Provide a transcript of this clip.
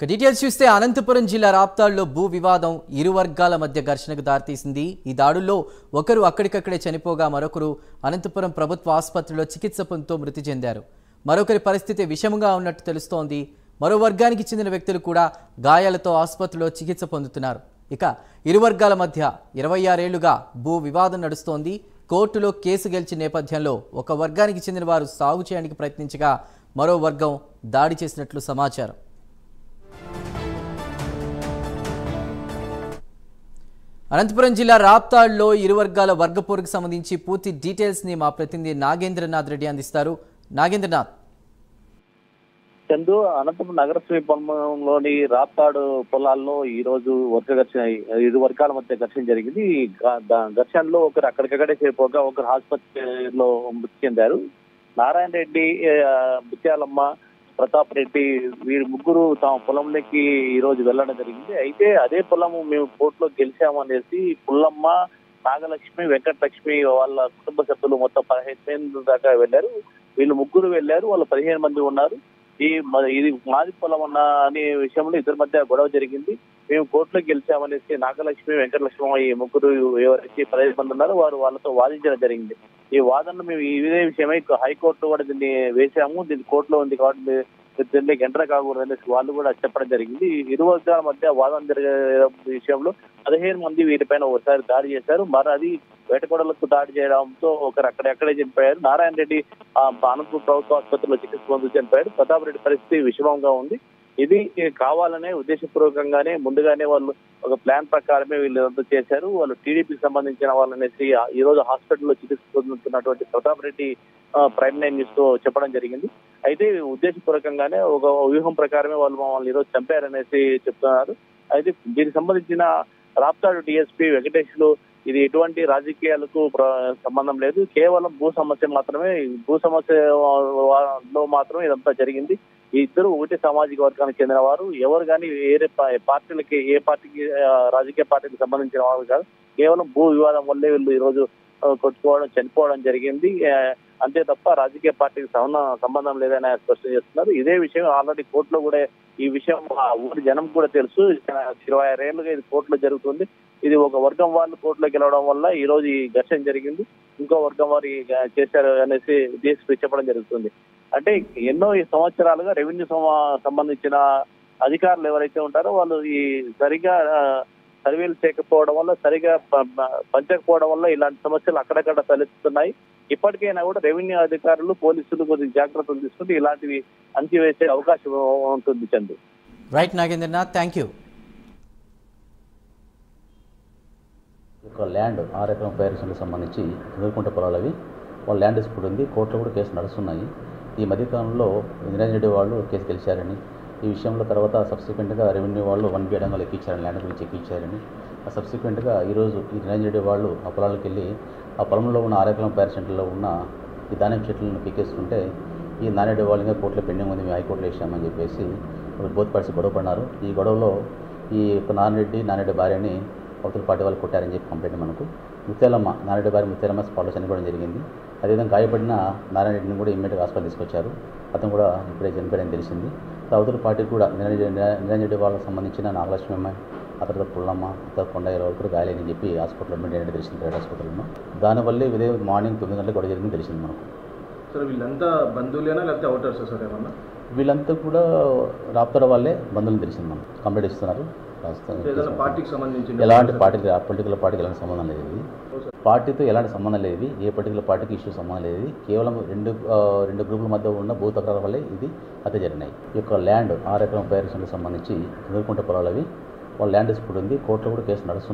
Details చూస్తే అనంతపురం జిల్లా రాప్తాడులో భూ వివాదం ఇరు వర్గాల మధ్య ఘర్షణకు దారితీసింది. ఈ దాడుల్లో ఒకరు అక్కడికక్కడే చనిపోగా మరొకరు అనంతపురం ప్రభుత్వ ఆసుపత్రిలో చికిత్స పొందుతూ మృతి చెందారు. మరొకరి పరిస్థితి విషమంగా ఉన్నట్టు తెలుస్తోంది. మరో వర్గానికి చెందిన వ్యక్తులు కూడా గాయాలతో ఆసుపత్రిలో చికిత్స పొందుతున్నారు. ఇక ఇరు వర్గాల మధ్య 26 ఏళ్లుగా భూ వివాదం నడుస్తోంది. కోర్టులో కేసు గెలిచిన నేపథ్యంలో ఒక వర్గానికి చెందిన వారు సాగు చేయడానికి ప్రయత్నించగా మరో వర్గం దాడి చేసినట్లు సమాచారం. అనంతపురం జిల్లా రాప్తాడులో ఇరు వర్గాల వర్గపోరుకు సంబంధించి పూర్తి డీటెయిల్స్ ని మా ప్రతినిధి నాగేంద్రనాథ్ రెడ్డి అందిస్తారు. నాగేంద్రనాథ్. చందు, అనంతపురం నగర సమీపంలోని రాప్తాడు పొలాల్లో ఈ రోజు ఇరు వర్గాల మధ్య ఘర్షణ జరిగింది. ఘర్షణలో ఒకరు అక్కడికక్కడే చేరిపోగా ఒకరు ఆసుపత్రిలో మృతి చెందారు. నారాయణ రెడ్డి, ముత్యాలమ్మ, ప్రతాప్ రెడ్డి వీరు ముగ్గురు తమ పొలంలోకి ఈ రోజు వెళ్ళడం జరిగింది. అయితే అదే పొలము మేము కోర్టులో గెలిచామనేసి పుల్లమ్మ, నాగలక్ష్మి, వెంకటలక్ష్మి వాళ్ళ కుటుంబ సభ్యులు మొత్తం 15 దాకా వెళ్ళారు. వీళ్ళు ముగ్గురు వెళ్ళారు. వాళ్ళు 15 మంది ఉన్నారు. ఇది మాది పొలం అనే విషయంలో ఇద్దరి మధ్య గొడవ జరిగింది. మేము కోర్టులో గెలిచామనేసి నాగలక్ష్మి, వెంకటలక్ష్మి ఈ ముగ్గురు ఎవరైతే 15 మంది ఉన్నారో వారు వాళ్ళతో వాదించడం జరిగింది. ఈ వాదనను మేము ఇదే విషయమై హైకోర్టు కూడా దీన్ని వేసాము. దీన్ని కోర్టులో ఉంది కాబట్టి దీనికి ఎంటర్ కాకూడదు అనేసి వాళ్ళు కూడా చెప్పడం జరిగింది. ఇరు వర్గాల మధ్య వాదన జరిగే విషయంలో 15 మంది వీటిపైన ఒకసారి దాడి చేశారు. మరి అది వేటకొడలకు దాడి చేయడంతో ఒకరు అక్కడే చనిపోయారు. నారాయణ రెడ్డి అనంతపురం ప్రభుత్వ ఆసుపత్రిలో చికిత్స పొందుతూ చనిపోయాడు. ప్రతాప్ రెడ్డి పరిస్థితి విషమంగా ఉంది. ఇది కావాలనే ఉద్దేశపూర్వకంగానే ముందుగానే వాళ్ళు ఒక ప్లాన్ ప్రకారమే వీళ్ళంతా చేశారు. వాళ్ళు టీడీపీకి సంబంధించిన వాళ్ళనేసి ఈ రోజు హాస్పిటల్లో చికిత్స పొందుతున్నటువంటి Pratap Reddy Prime Line News తో చెప్పడం జరిగింది. అయితే ఉద్దేశపూర్వకంగానే ఒక వ్యూహం ప్రకారమే వాళ్ళు మమ్మల్ని ఈ రోజు చంపారనేసి చెప్తున్నారు. అయితే దీనికి సంబంధించిన రాప్తాడు డిఎస్పీ వెంకటేశ్లు ఇది ఎటువంటి రాజకీయాలకు సంబంధం లేదు, కేవలం భూ సమస్య మాత్రమే, భూ సమస్యలో మాత్రమే ఇదంతా జరిగింది. ఈ ఇద్దరు ఒకటే సామాజిక వర్గానికి చెందిన వారు, ఎవరు కానీ వేరే పార్టీలకి ఏ పార్టీకి రాజకీయ పార్టీకి సంబంధించిన వారు కాదు. కేవలం భూ వివాదం వల్లే వీళ్ళు ఈ రోజు కొట్టుకోవడం, చనిపోవడం జరిగింది. అంతే తప్ప రాజకీయ పార్టీకి సంబంధం లేదని స్పష్టం చేస్తున్నారు. ఇదే విషయం ఆల్రెడీ కోర్టులో కూడా ఈ విషయం ఊరి జనం కూడా తెలుసు. 26 ఏళ్ళుగా ఇది కోర్టులో జరుగుతుంది. ఇది ఒక వర్గం వాళ్ళు కోర్టులో గెలవడం వల్ల ఈ రోజు ఈ ఘర్షణ జరిగింది. ఇంకో వర్గం వారు చేశారు అనేసి డీఎస్పీ చెప్పడం జరుగుతుంది. అంటే ఎన్నో సంవత్సరాలుగా రెవెన్యూ సంబంధించిన అధికారులు ఎవరైతే ఉంటారో వాళ్ళు ఈ సరిగా సర్వేలు చేయకపోవడం వల్ల, సరిగా పంచకపోవడం వల్ల ఇలాంటి సమస్యలు అక్కడక్కడ తలెత్తుతున్నాయి. ఇప్పటికైనా కూడా రెవెన్యూ అధికారులు, పోలీసులు కొద్దిగా జాగ్రత్తలు తీసుకుంటే ఇలాంటివి అంచివేసే అవకాశం ఉంటుంది. Chandu. Right Nagendranath, thank you. ఒక ల్యాండ్ 6 ఎకరం పైరులకు సంబంధించి ఎదుర్కొంటే పొలాలవి వాళ్ళ ల్యాండ్ డిస్ప్యూట్ ఉంది. కోర్టులో కూడా కేసు నడుస్తున్నాయి. ఈ మధ్యకాలంలో నిరంజన్ రెడ్డి వాళ్ళు కేసు గెలిచారని, ఈ విషయంలో తర్వాత సబ్సిక్వెంట్గా రెవెన్యూ వాళ్ళు 1B అడంగాలు ఎక్కించారని, ల్యాండ్ గురించి ఎక్కించారని, సబ్సిక్వెంట్గా ఈరోజు ఈ నిరంజన్ రెడ్డి వాళ్ళు ఆ పొలాలకు వెళ్ళి ఆ పొలంలో ఉన్న 6 ఎకరం పైరు సెంటర్లో ఉన్న ఈ ధాన్యం చెట్లను పీకేసుకుంటే ఈ నారెడ్డి వాళ్ళు ఇంకా కోర్టులో పెండింగ్ ఉంది, మేము హైకోర్టులో వేసామని చెప్పేసి బోత్ పార్టీస్ గొడవ పడినారు. ఈ గొడవలో ఈ యొక్క నారెడ్డి భార్యని అవతల పార్టీ వాళ్ళు కొట్టారని చెప్పి కంప్లైంట్ మనకు. నారెడ్డి భార్య ముత్యాలమ్మ స్పాట్లో చనిపోవడం జరిగింది. అదేవిధంగా గాయపడిన నారాయణ రెడ్డిని కూడా ఇమ్మీడియట్గా హాస్పిటల్ తీసుకొచ్చారు. అతను కూడా ఇప్పుడే చనిపోయాడని తెలిసింది. అవతల పార్టీకి కూడా నిరంజన్ రెడ్డి వాళ్ళకి సంబంధించిన నాగలక్ష్మి అమ్మాయి, ఆ తర్వాత పుల్లమ్మ, తర్వాత కొండయ్య వాళ్ళు కూడా గాయాలని చెప్పి హాస్పిటల్లో అడ్మిట్ తెలిసింది, ప్రైవేట్ హాస్పిటల్లో. దానివల్లే ఇదే మార్నింగ్ 9 గంటలకు గొడవ జరిగిందని తెలిసింది మనకు. సార్ వీళ్ళంతా బంధువులేనా లేకపోతే అవుటర్స్ సార్ ఏమన్నా? వీళ్ళంతా కూడా రాప్తాడు వాళ్ళే బంధువులను తెలిసింది మనం. కంప్లైంట్ ఇస్తున్నారు. పార్టీకి సంబంధించి ఎలాంటి పర్టికులర్ పార్టీకి ఎలాంటి సంబంధం లేదు. పార్టీతో ఎలాంటి సంబంధం లేదు. ఏ పర్టికులర్ పార్టీకి ఇష్యూ సంబంధం లేదు. కేవలం రెండు గ్రూపుల మధ్య ఉన్న భూ తకరాల వల్లే ఇది హత్య జరిగినాయి. ఈ యొక్క ల్యాండ్ 6 ఎకరం పైరులకు సంబంధించి ఎదుర్కొంటే పొలాలవి వాళ్ళ ల్యాండ్ డిస్ప్యూట్ ఉంది. కోర్టులో కూడా కేసు నడుస్తున్నాయి.